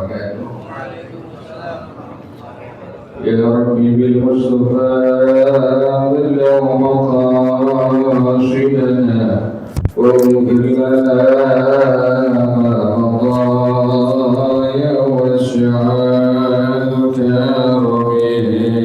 wabarakatuh. Ya Rabbi bil Mustafa billah maqasidana wa billah ya wasi'al karamih.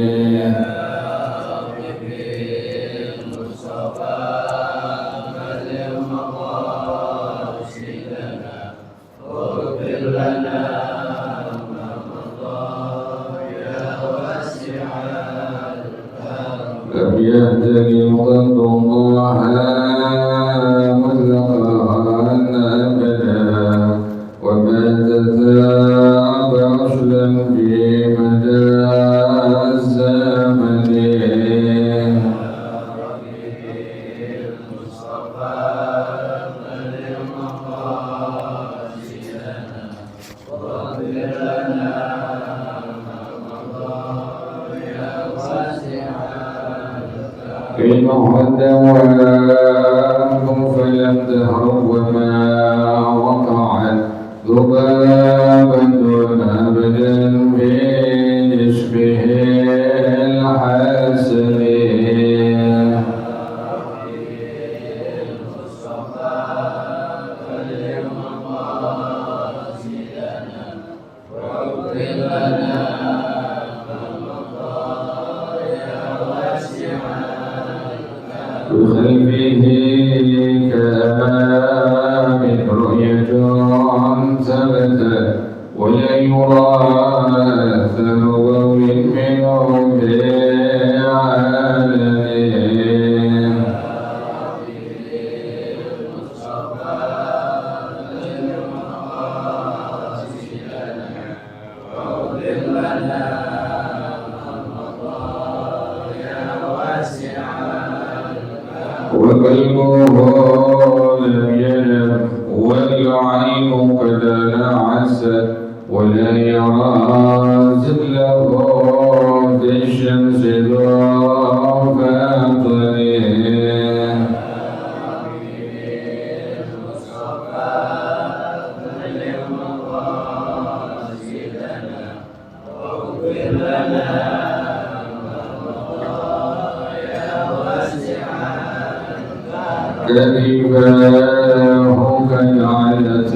يهتدي قلب الله مطلقا أبدا وما تذاب أصلا في مدى الزمن إن دواكم فلم تهرب وما وقعت ذبابة أبدا بجسمه الحسن بخلفه كأمام رؤية ثبت ولا يرى أثر ضوء منه بعالم وقلبه لم ينم والعين قد نعست ولا يرى زله في الشمس ضعفا طريق كذباه كالعادة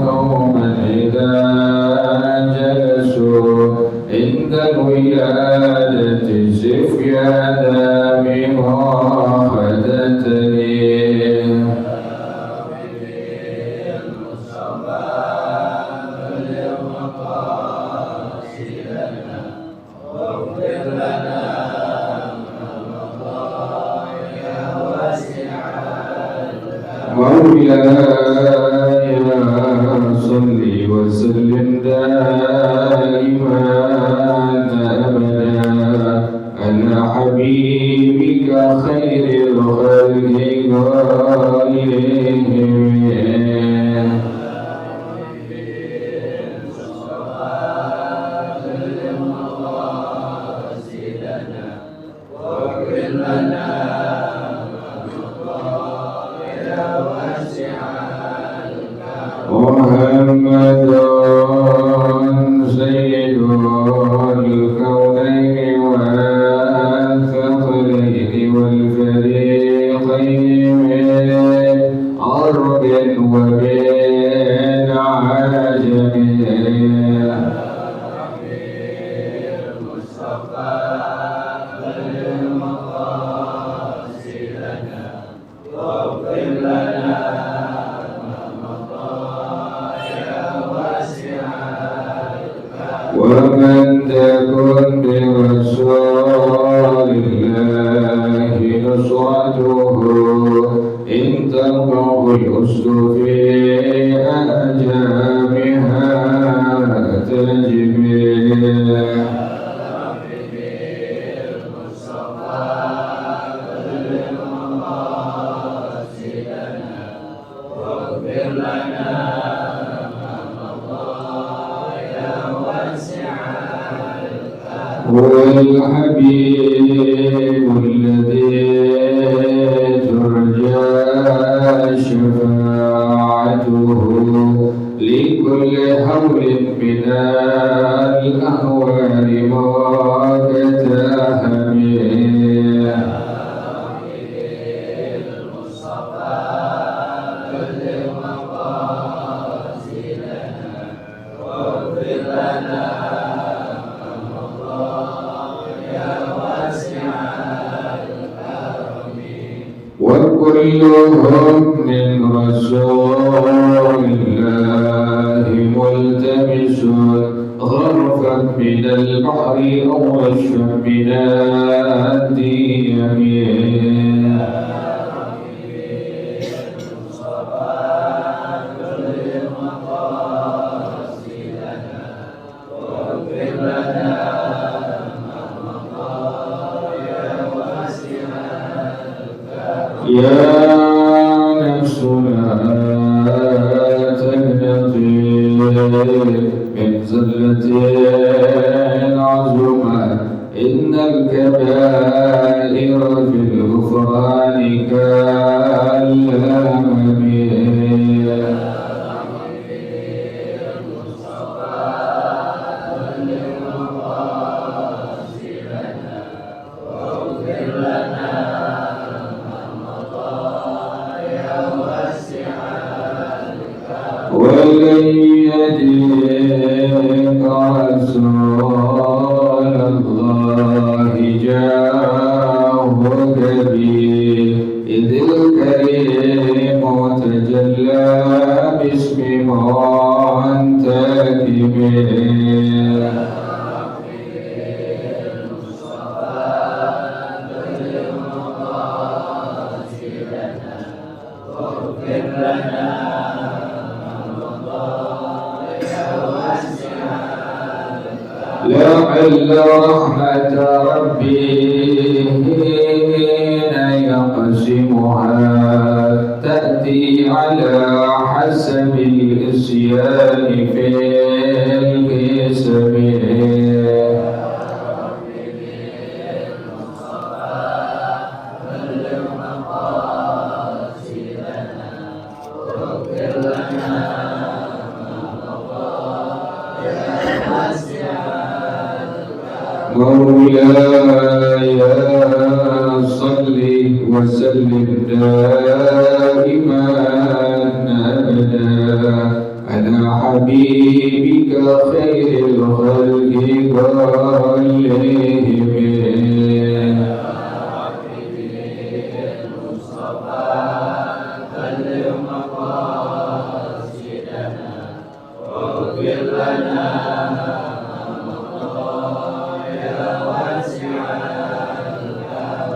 قوما إذا جلسوا عند الولادة سفيانا بمؤاخذتني مولاي صل وسلم دائما أبدا على حبيبك خير الخلق كلهم محمد سيد الكونين والثقلين والفريقين من عرب ومن عجم ومن تكن برسول الله نصرته إن تلقه الأسد في أجامها تجبي هو الحبيب الذي ترجى شفاعته لكل هول من الأهوال مقتهم وكلهم من رسول الله ملتمس غرفا من البحر أو رشفا من الديم يا نفس لا تقنطي من زلة عظمى إن الكبائر في الغفران كالأمم ولن يدرك رسول الله جاهك به إذ الكريم تجلى باسم منتكب لعل رحمة ربي حين يقسمها تأتي على حسب الإصيان في القسم مولاي صل وسلم دائما أبدا على حبيبك خير الخلق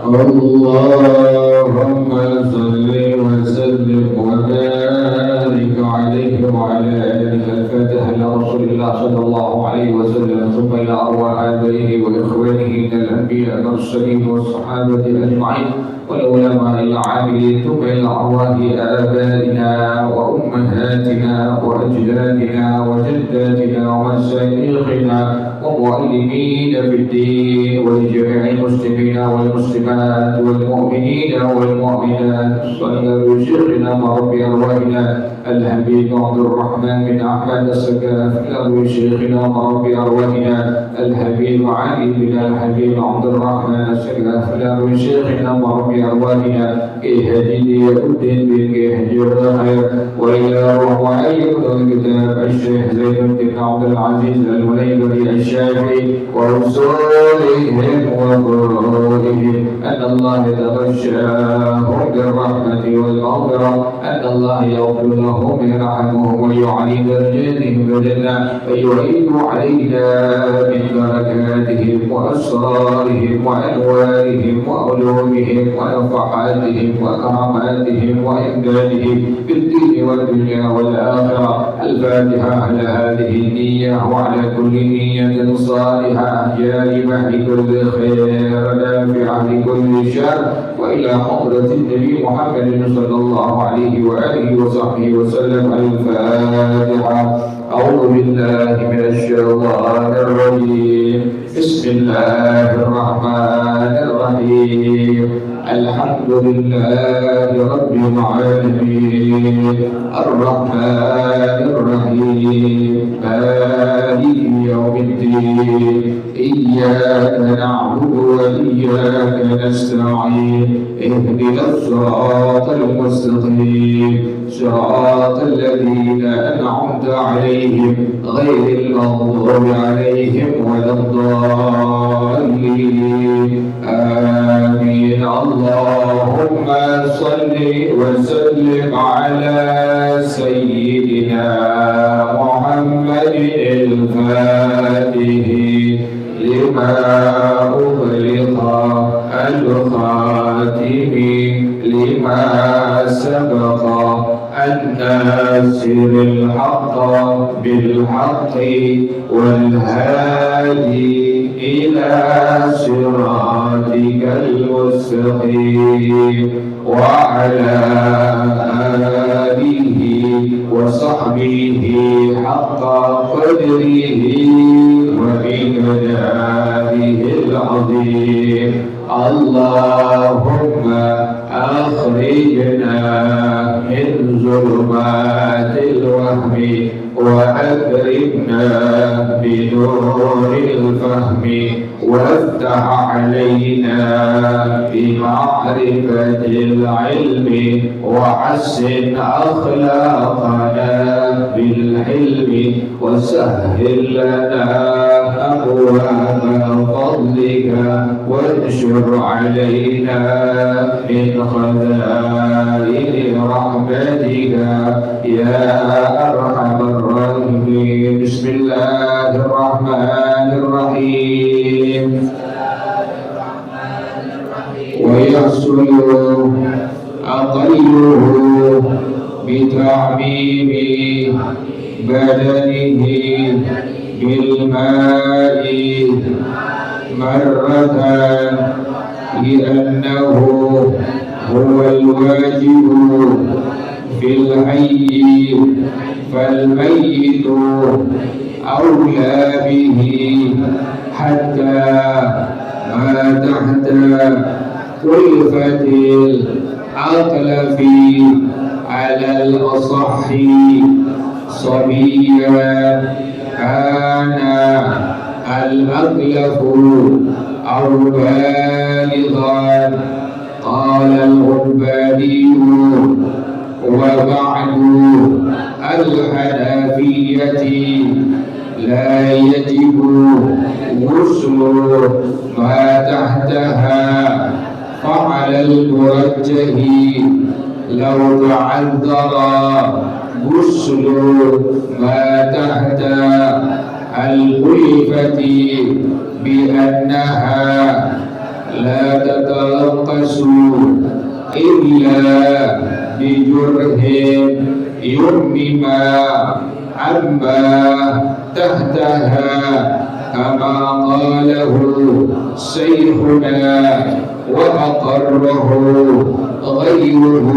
كلهم اللهم صل وسلم وبارك عليه وعلى آله. الفاتحة لرسول الله صلى الله عليه وسلم ثم إلى أرواح آبائه وإخوانه من الأنبياء والمرسلين والصحابة أجمعين والعلماء العاملين ثم إلى أرواح آبائنا وأمهاتنا وأجدادنا وجداتنا ومشايخنا ومعلمين في الدين ولجميع المسلمين والمسلمات والمؤمنين والمؤمنات. صلى بشيخنا مربي أرواحنا الحبيب عبد الرحمن بن أحمد السكاف إلى شيخنا مربي أرواحنا الحبيب علي بن الحبيب عبد الرحمن السكاف إلى شيخنا مربي أرواحنا إهدي الدين بالإهجار خير وإلى روح أيضا كتاب الشيخ زين الدين عبد العزيز المنيبري الشافعي ورسولهم وقرائهم أن الله يتغشاهم بالرحمة والمغفرة أن الله يغفر لهم ويرحمهم ويعلي درجاتهم بالجنة ويعيد علينا من بركاتهم وأسرارهم وأنوارهم وعلومهم ونفحاتهم وكراماتهم وإمدادهم في الدين والدنيا والآخرة. الفاتحة على هذه النية وعلى كل نية صالحة جالبة لكل خير نافعة لكل شر وإلى حضرة النبي محمد صلى الله عليه وآله وصحبه وسلم. الفاتحة. أعوذ بالله من الشيطان الرجيم. بسم الله الرحمن الرحيم الحمد لله رب العالمين الرحمن الرحيم مالك يوم الدين إياك نعبد وإياك نستعين اهدنا الصراط المستقيم صراط الذين أنعمت عليهم غير المغضوب عليهم ولا الضالين آمين اللهم صل وسلم على سيدنا محمد الفاتح لما أغلق الخاتم لما سبق الناصر الحق بالحق والهادي إلى صراطك المستقيم وعلى آله وصحبه حق قدره ومقداره العظيم اللهم أخرجنا من ظلمات الوهم وأكرمنا بنور الفهم وافتح علينا بمعرفة العلم وحسن أخلاقنا بالحلم وسهل لنا أبواب فضلك وانشر علينا من خزائن رحمتك يا أرحم الراحمين بسم الله الرحمن الرحيم ويحصل أقله بتعميم بدنه بالماء مرة لأنه هو الواجب في الحي فالميت أولى به حتى ما تحت كلفة الأطلف على الأصح صبيا كان الأطلف أو بالغا قال الغرباني وبعد الحنفية لا يجب غسل ما تحتها فعلى المرجح لو تعذر غسل ما تحت الكلفة بأنها لا تتلقس إلا بجرح يرمم عما تحتها كما قاله شيخنا وأقره غيره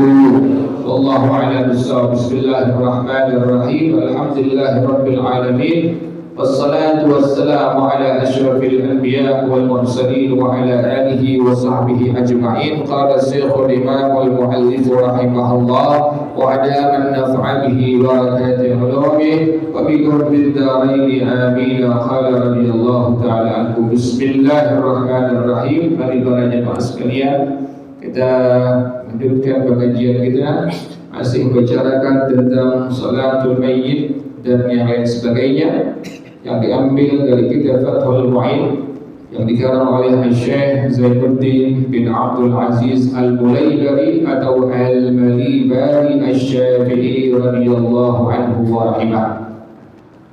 والله أعلم بالصواب بسم الله الرحمن الرحيم الحمد لله رب العالمين والصلاة والسلام على أشرف الأنبياء والمرسلين وعلى آله وصحبه أجمعين قال الشيخ الإمام المؤلف رحمه الله وأدام النفع به وبركات علومه وبقرب الدارين آمين قال رضي الله تعالى عنه بسم الله الرحمن الرحيم. Mari para jemaah sekalian, kita melanjutkan pengajian kita masih membicarakan tentang salatul mayyit dan yang lain sebagainya yang diambil dari kitab Fathul Mu'in yang dikarang oleh Syekh Zainuddin bin Abdul Aziz Al-Mulaybari atau Al-Malibari Asy-Syafi'i radhiyallahu anhu wa rahimah.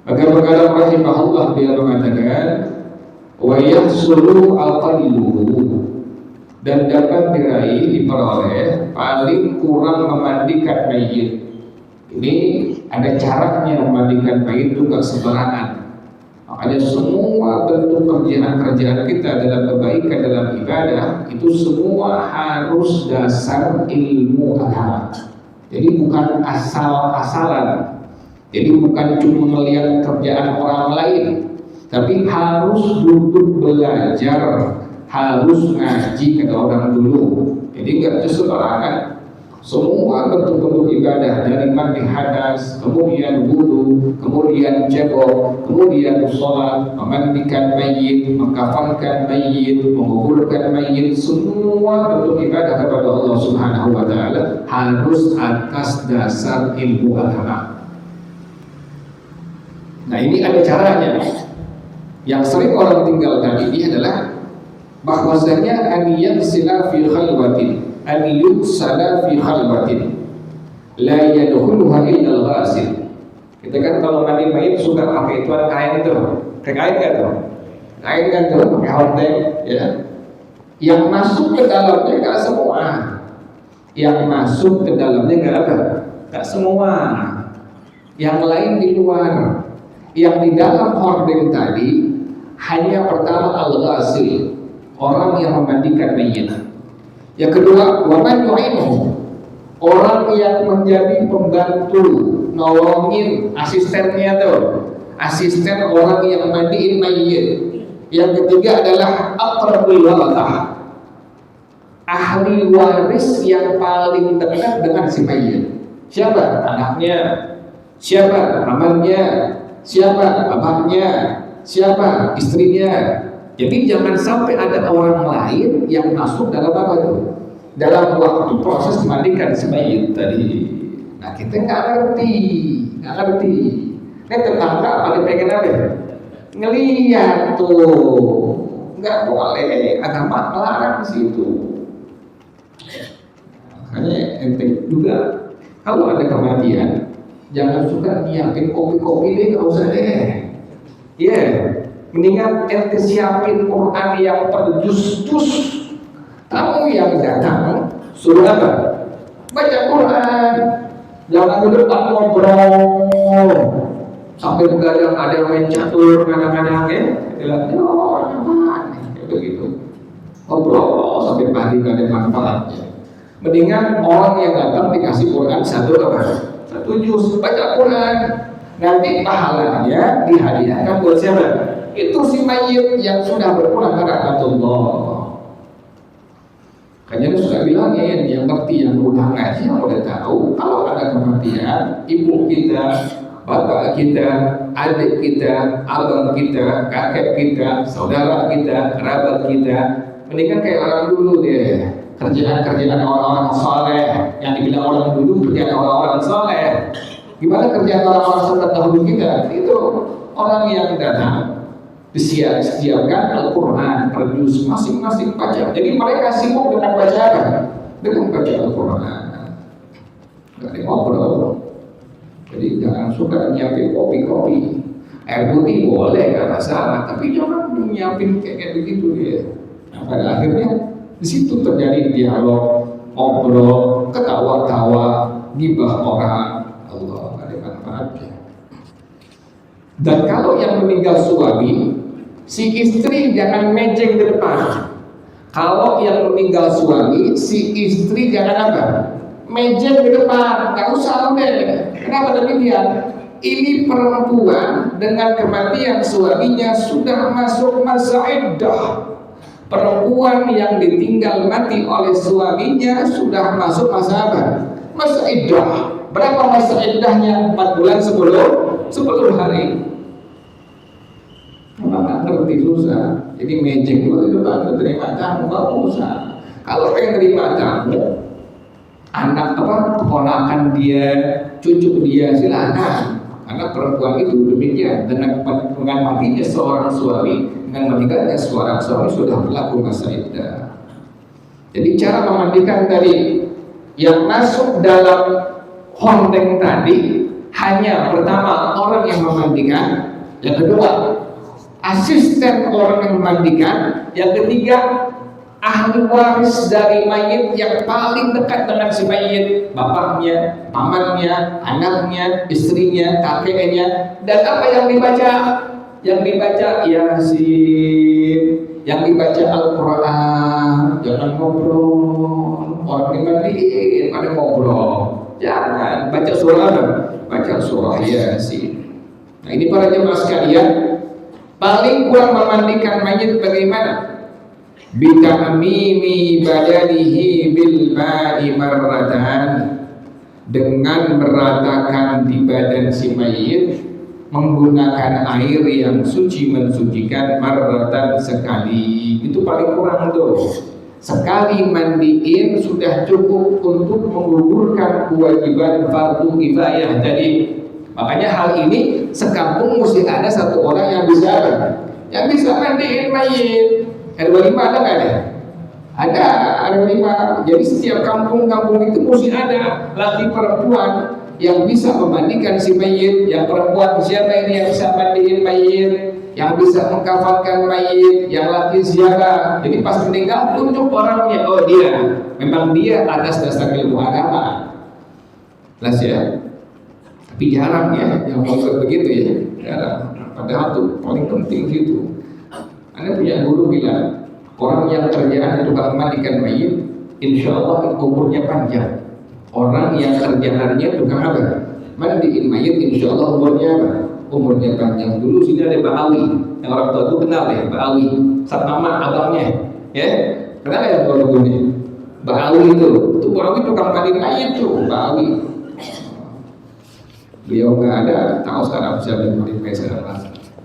Maka berkata rahimahullah dia mengatakan wa yahsulu aqalluhu dan dapat diraih diperoleh paling kurang memandikan mayit. Ini ada caranya memandikan mayit itu gak sembarangan. Makanya semua bentuk kerjaan-kerjaan kita dalam kebaikan dalam ibadah itu semua harus dasar ilmu agama. Jadi bukan asal-asalan. Jadi bukan cuma melihat kerjaan orang lain, tapi harus duduk belajar, harus ngaji kata orang dulu. Jadi nggak sembarangan. Semua bentuk-bentuk ibadah dari mandi hadas, kemudian wudu, kemudian cebok, kemudian sholat, memandikan mayit, mengkafankan mayit, menguburkan mayit, semua bentuk ibadah kepada Allah Subhanahu wa taala harus atas dasar ilmu agama. Nah, ini ada caranya. Yang sering orang tinggalkan ini adalah bahwasanya an yaghsila fi khalwatin, an yughsala fi khalwatin la yadkhuluha illa al-ghasil. Kita kan kalau mandi mayit suka pakai itu kain itu. Pakai kain kan tuh? Kain kan tuh, pakai hordeng ya. Yang masuk ke dalamnya enggak semua. Yang masuk ke dalamnya enggak apa? Enggak semua. Yang lain di luar. Yang di dalam hordeng tadi hanya pertama al-ghasil, orang yang memandikan mayit. Yang kedua, wa man yu'inuhu, orang yang menjadi pembantu, nolongin asistennya tuh, asisten orang yang mandiin mayit. Yang ketiga adalah aqrabul warathah, ahli waris yang paling dekat dengan si mayit. Siapa? Anaknya. Siapa? Pamannya. Siapa? Bapaknya. Siapa? Istrinya. Jadi jangan sampai ada orang lain yang masuk dalam apa itu? Dalam waktu proses memandikan si mayit tadi. Nah, kita nggak ngerti. Ini tetangga pada pengen apa? Ngeliat tuh. Nggak boleh. Agama melarang situ. Makanya ente juga kalau ada kematian, jangan suka nyiapin kopi-kopi deh, nggak usah deh. Iya. Mendingan ente siapin Quran yang terjus-jus. Tamu yang datang suruh apa? Baca Quran. Jangan di depan ngobrol sampai begadang, ada yang main catur kadang-kadang ya. Bilang, kayak begitu. Ngobrol sampai pagi gak ada manfaatnya. Mendingan orang yang datang dikasih Quran satu juz, baca Quran. Nanti pahalanya dihadiahkan buat siapa? Itu si mayit yang sudah berpulang ke rahmatullah. Kayaknya suka bilang ya, yang ngerti, yang udah ngaji, yang udah tahu. Kalau ada kematian, ibu kita, bapak kita, adik kita, abang kita, kakek kita, saudara kita, kerabat kita, mendingan kayak orang dulu deh. Kerjaan-kerjaan orang-orang soleh, yang dibilang orang dulu kerjaan orang-orang soleh. Gimana kerjaan orang-orang soleh dahulu kita? Itu orang yang datang disiapkan Al-Quran per juz, masing-masing baca. Jadi mereka sibuk dengan bacaan, dengan baca Al-Quran. Gak ada ngobrol. Jadi jangan suka nyiapin kopi-kopi. Air putih boleh, gak masalah, tapi jangan nyiapin kayak begitu ya. Nah, pada akhirnya di situ terjadi dialog, ngobrol, ketawa-tawa, gibah orang. Allah, gak ada manfaatnya. Dan kalau yang meninggal suami, si istri jangan mejeng di depan. Kalau yang meninggal suami, si istri jangan apa? Mejeng di depan. Gak usah deh. Kenapa demikian? Ini perempuan dengan kematian suaminya sudah masuk masa iddah. Perempuan yang ditinggal mati oleh suaminya sudah masuk masa apa? Masa iddah. Berapa masa iddahnya? 4 bulan 10 hari. Nggak ngerti, susah. Jadi mejeng dulu itu kan terima tamu, nggak usah. Kalau pengen terima tamu, anak keponakan dia, cucu dia, silakan. Karena perempuan itu demikian, dengan matinya seorang suami, dengan meninggalnya seorang suami sudah berlaku masa iddah. Jadi cara memandikan tadi yang masuk dalam hordeng tadi hanya pertama orang yang memandikan, yang kedua asisten orang yang memandikan, yang ketiga ahli waris dari mayit yang paling dekat dengan si mayit, bapaknya, pamannya, anaknya, istrinya, kakeknya. Dan apa yang dibaca? Yang dibaca Yasin, yang dibaca Al-Quran. Jangan ngobrol, orang dimandiin pada ngobrol. Jangan, baca surah apa? Baca surah Yasin. Nah, ini para jemaah sekalian, Paling kurang memandikan mayit bagaimana? Bitamimi badanihi bil ma'i marratan, dengan meratakan di badan si mayit menggunakan air yang suci mensucikan marratan sekali. Itu paling kurang tuh. Sekali mandiin sudah cukup untuk menggugurkan kewajiban fardu kifayah tadi. Makanya hal ini sekampung mesti ada satu orang yang bisa mandiin mayit. RW 5 ada nggak ada? Ada RW 5. Jadi setiap kampung-kampung itu mesti ada laki perempuan yang bisa memandikan si mayit. Yang perempuan siapa ini yang bisa mandiin mayit? Yang bisa mengkafankan mayit, yang laki siapa? Jadi pas meninggal tunjuk orangnya, oh dia, memang dia atas dasar ilmu agama. Jelas ya. Tapi jarang ya yang maksud begitu ya. Jarang. Padahal itu paling penting gitu. Anda punya guru bilang orang yang kerjaan itu kalau memandikan mayit, insya Allah umurnya panjang. Orang yang kerjaannya tukang apa? Mandiin mayit, insya Allah umurnya apa? Umurnya panjang. Dulu sini ada Mbak Awi, yang orang tua itu kenal ya, Mbak Awi, Satmama abangnya, ya, kenal ya Mbak Awi? Mbak Awi itu Mbak Awi tukang mandiin mayit tuh, Mbak Awi. Beliau nggak ada, tahu sekarang siapa yang mandiin mayit sekarang.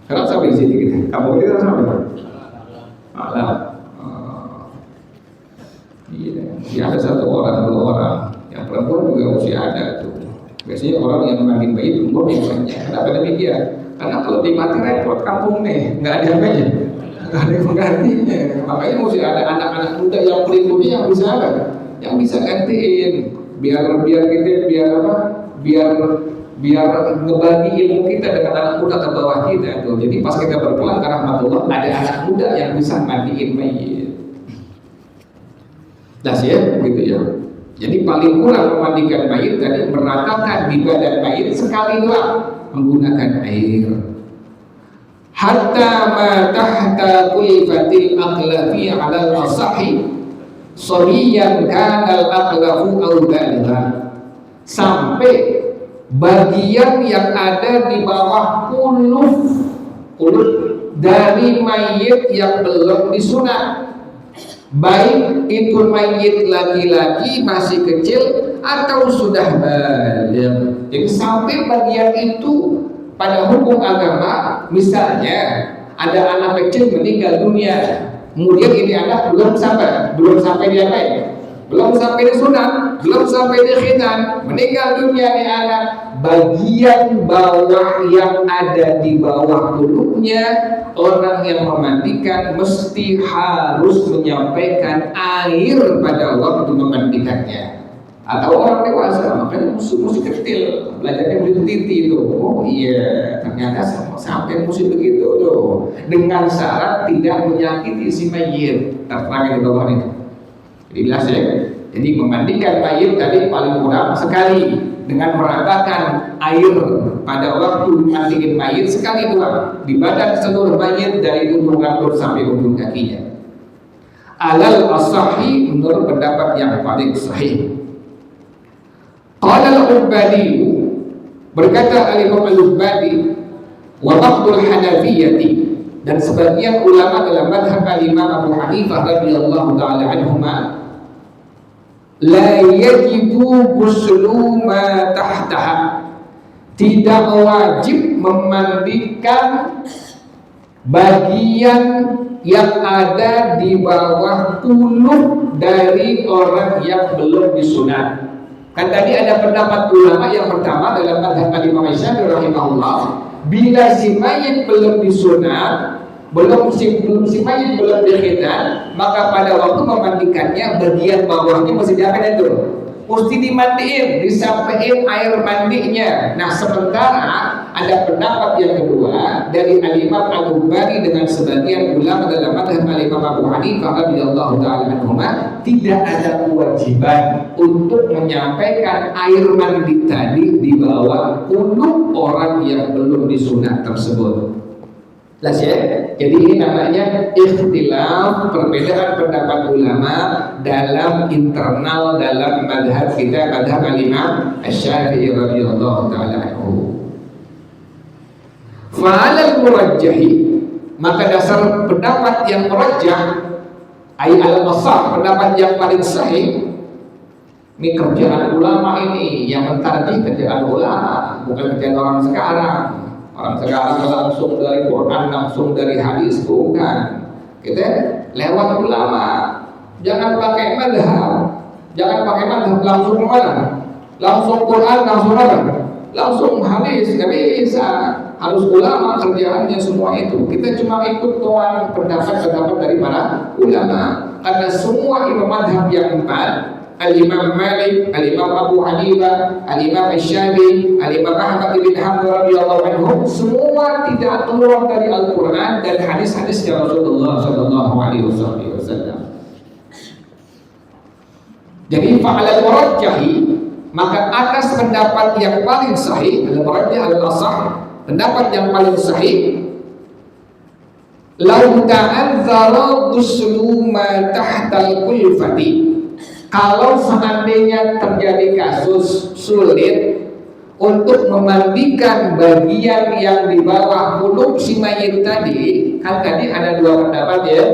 Sekarang sampai di sini kita, kamu kita sampai malah, iya, ada satu orang, dua orang, yang perempuan juga mesti ada tuh. Biasanya orang yang mandiin bayi umur yang banyak. Kenapa demikian? Karena kalau dimati repot kampung nih, nggak ada apanya, nggak ada yang menggantinya. Makanya mesti ada anak-anak muda yang melindungi yang bisa apa? Yang bisa gantiin. Biar kita biar ngebagi ilmu kita dengan anak muda ke bawah kita tuh. Jadi pas kita berpulang ke rahmatullah ada anak muda yang bisa mandiin mayit. Das ya, gitu ya. Jadi paling kurang memandikan mayit tadi meratakan di badan mayit sekali doang menggunakan air. Hatta ma tahta kulfatil aqlafi 'ala al-asahi sariyan kana al-aqlafu aw balighan, sampai bagian yang ada di bawah kuluf dari mayit yang belum disunat, baik itu mayit laki-laki masih kecil atau sudah baligh. Jadi sampai bagian itu pada hukum agama, misalnya ada anak kecil meninggal dunia, kemudian ini anak belum sampai diapain? Belum sampai disunat, belum sampai dikhitan, meninggal dunia nih anak. Bagian bawah yang ada di bawah kulupnya, orang yang memandikan mesti harus menyampaikan air pada waktu memandikannya. Atau orang dewasa, makanya musuh kecil belajarnya begitu titi itu. Oh iya, ternyata sampai musuh begitu tuh, dengan syarat tidak menyakiti si mayit. Terangkan di bawah ini. Jadi jelas ya. Jadi memandikan mayit tadi paling kurang sekali dengan meratakan air pada waktu memandikan mayit sekali doang di badan seluruh mayit dari ujung rambut sampai ujung kakinya. Alal asahi, menurut pendapat yang paling sahih. Qala al-Ubadi, berkata al-Imam al-Ubadi, wa ba'dul Hanafiyyati, dan sebagian ulama dalam madhab al-Imam Abu Hanifah radhiyallahu ta'ala anhuma, la yajibu ghuslu ma tahtaha, tidak wajib memandikan bagian yang ada di bawah kuluk dari orang yang belum disunat. Kan tadi ada pendapat ulama yang pertama dalam madhab Imam Syafi'i rahimahullah, bila si mayit belum disunat, si mayit belum dikhitan, maka pada waktu memandikannya bagian bawahnya mesti diapain itu? Mesti dimandiin, disampaikan air mandinya. Nah, sementara ada pendapat yang kedua dari al-Imam Al-Bukhari dengan sebagian ulama dalam madhab al-Imam Abu Hanifah radhiyallahu ta'ala anhuma, tidak ada kewajiban untuk menyampaikan air mandi tadi di bawah kuluk orang yang belum disunat tersebut. Jelas ya? Jadi ini namanya ikhtilaf, perbedaan pendapat ulama dalam internal dalam madhab kita, madhab al-Imam Asy-Syafi'i radhiyallahu ta'ala anhu. Fa'alal murajjahi, Maka dasar pendapat yang merajah ai al-asah, pendapat yang paling sahih, ini kerjaan ulama, ini yang mentarjih kerjaan ulama, bukan kerjaan orang sekarang. Orang sekarang langsung dari Quran, langsung dari hadis, bukan. Kita lewat ulama. Jangan pakai madhab, langsung kemana? Langsung Quran, langsung apa? Langsung hadis, nggak bisa. Harus ulama kerjaannya semua itu. Kita cuma ikut doang pendapat-pendapat dari para ulama. Karena semua imam madhab yang empat, Al-Imam Malik, Al-Imam Abu Hanifah, Al-Imam Asy-Syafi'i, Al-Imam Ahmad bin Hanbal radhiyallahu anhum, semua tidak keluar dari Al-Quran dan hadis-hadis Rasulullah sallallahu alaihi wasallam. Jadi fa'ala murajjahi, maka atas pendapat yang paling sahih, al-murajjah al-asah, pendapat yang paling sahih, lau ta'adzara uslu ma tahtal kulfati, kalau seandainya terjadi kasus sulit untuk memandikan bagian yang di bawah kulub si mayit tadi, kan tadi ada dua pendapat ya.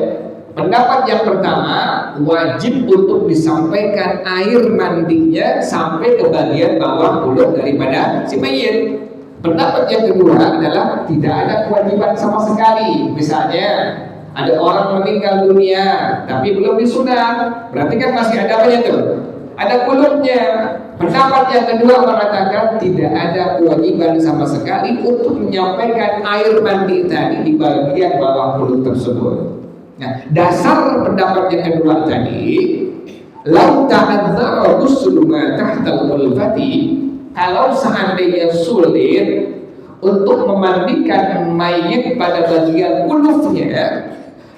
Pendapat yang pertama, wajib untuk disampaikan air mandinya sampai ke bagian bawah kulub daripada si mayit. Pendapat yang kedua adalah tidak ada kewajiban sama sekali. Misalnya ada orang meninggal dunia tapi belum disunat, berarti kan masih ada apa tuh? Ada kulubnya. Pendapat yang kedua mengatakan tidak ada kewajiban sama sekali untuk menyampaikan air mandi tadi di bagian bawah kulub tersebut. Nah, dasar pendapat yang kedua tadi, lau ta'adzara uslu ma tahtal kulfati, kalau seandainya sulit untuk memandikan mayit pada bagian kulufnya,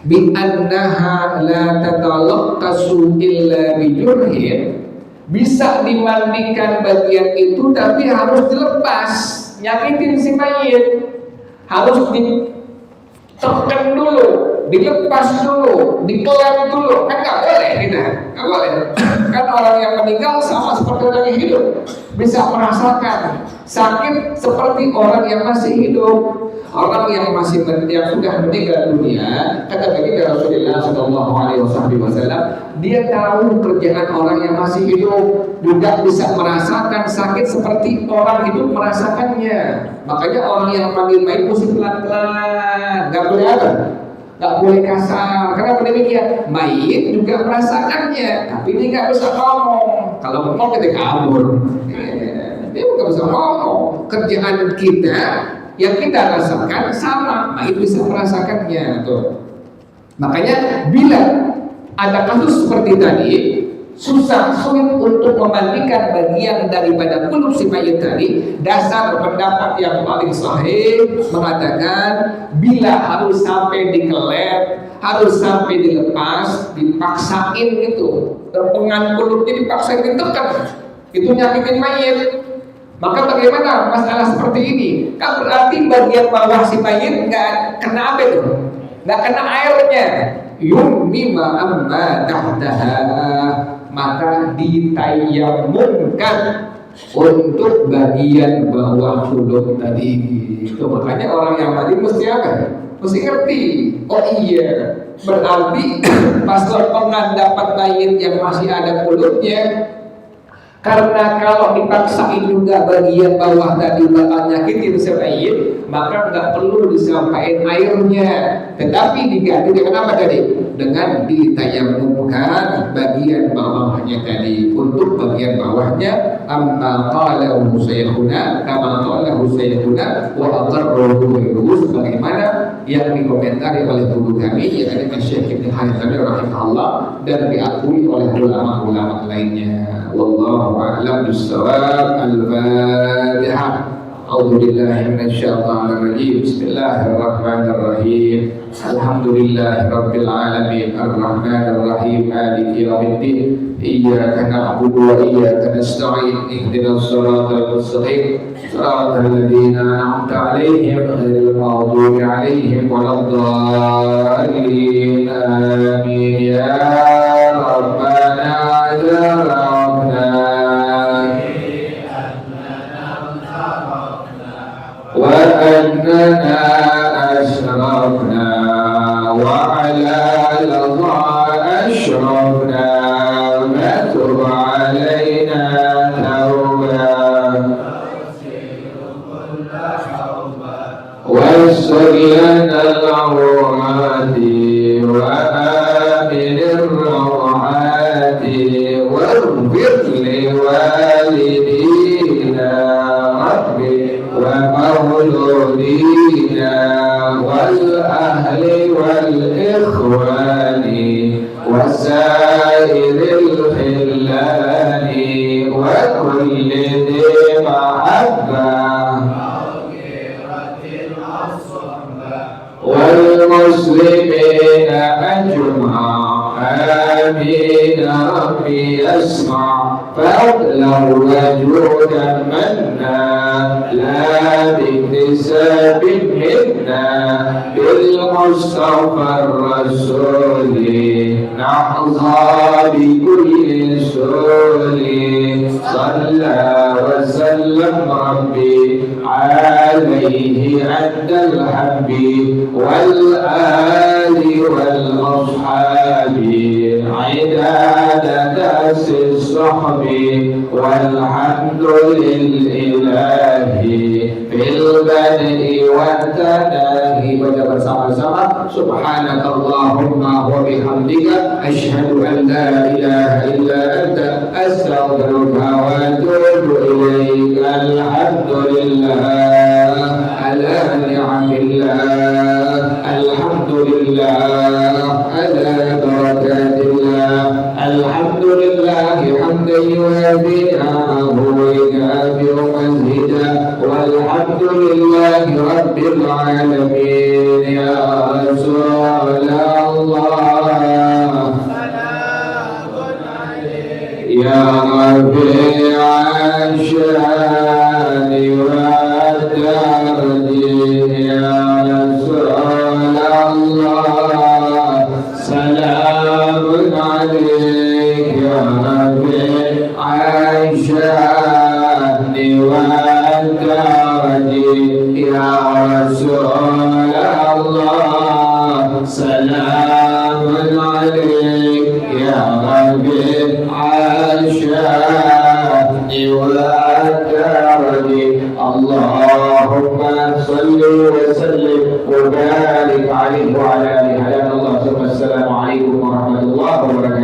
bi annaha la tatalaqqasu illa bi jurhin, bisa dimandikan bagian itu tapi harus dilepas, nyakitin si mayit, harus ditekan dulu, dilepas dulu, dikelem dulu, kan nggak boleh kita, nggak boleh. Kan orang yang meninggal sama seperti orang yang hidup, bisa merasakan sakit seperti orang yang masih hidup. Orang yang sudah meninggal dunia, kata baginda Rasulullah Shallallahu Alaihi Wasallam, dia tahu kerjaan orang yang masih hidup, juga bisa merasakan sakit seperti orang hidup merasakannya. Makanya orang yang panggil mayit mesti pelan-pelan, nggak boleh apa? Nggak boleh kasar. Karena demikian, mayit juga merasakannya, tapi dia nggak bisa ngomong. Kalau ngomong kita kabur, dia nggak bisa ngomong. Kerjaan kita yang kita rasakan sama, mayit bisa merasakannya tuh. Makanya bila ada kasus seperti tadi, sulit untuk memandikan bagian daripada kulub si mayit tadi, dasar pendapat yang paling sahih mengatakan bila harus sampai dikelet, harus sampai dilepas, dipaksain gitu, terpengan kulubnya dipaksain ditekan, itu nyakitin mayit. Maka bagaimana masalah seperti ini? Kan berarti bagian bawah si mayit nggak kena apa itu? Nggak kena airnya. Yummi ma'amma tahtaha, maka ditayamumkan untuk bagian bawah kulub tadi. Itu makanya orang yang mati mesti apa? Mesti ngerti. Oh iya, berarti pas terpengan dapat mayit yang masih ada kulubnya. Karena kalau dipaksain juga bagian bawah tadi bakal nyakitin si mayit, maka nggak perlu disampaikan airnya, tetapi diganti dengan apa tadi? Dengan ditayamumkan bagian bawahnya tadi. Untuk bagian bawahnya, amma qalahu sayyikhuna kama qalahu sayyikhuna wa aqarruhu ghairuhu, sebagaimana yang dikomentari oleh guru kami yakni Syekh Ibnu Haythami rahimahullah dan diakui oleh ulama-ulama lainnya. Wallahu a'lam bis-shawab. Al-Fatihah. A'udzu billahi minasyaitonir rajim. Bismillahirrahmanirrahim. Alhamdulillahirabbil alamin. Arrahmanir rahim. Maliki yaumiddin. Iyyaka na'budu wa iyyaka nasta'in. Ihdinas siratal mustaqim. Siratal ladzina an'amta 'alaihim ghairil maghdubi 'alaihim waladdallin. Amin ya rabbana ya وأننا أشركنا العورات وآمن الروعات واغفر لوالدينا ربي ومولودينا والأهل والإخوان وسائر الخلان وكل ذي محبة والمسلمين أجمع آمين ربي اسمع فضلا وجودا منا لا باكتساب منا بالمصطفى الرسول نحظى بكل سول صلى وسلم ربي عليه عند الحب والآل والأصحاب عداد داس الصحب والحمد للإله في البدء والتناهي. Baca bersama-sama Subhanaka Allahumma wa bihamdika asyhadu an la ilaha illa anta astaghfiruka wa atubu ilaik. Alhamdulillah ala ni'amillah, alhamdulillah ala barakatillah, alhamdulillah hamdan yuwafi ni'amahu wa yukafi'u mazida walhamdulillah rabbil alamin. Ya Rasulullah ya Rabi'an syani wa darji ya Rasulullah salamun alaik ya Rabi'an syani wa darji ya Rasulullah salamun alaik ya Rabi'an syani wa darji. Allahumma salli wa sallim wa barik alaihi wa ala alihi. Assalamualaikum warahmatullahi wabarakatuh.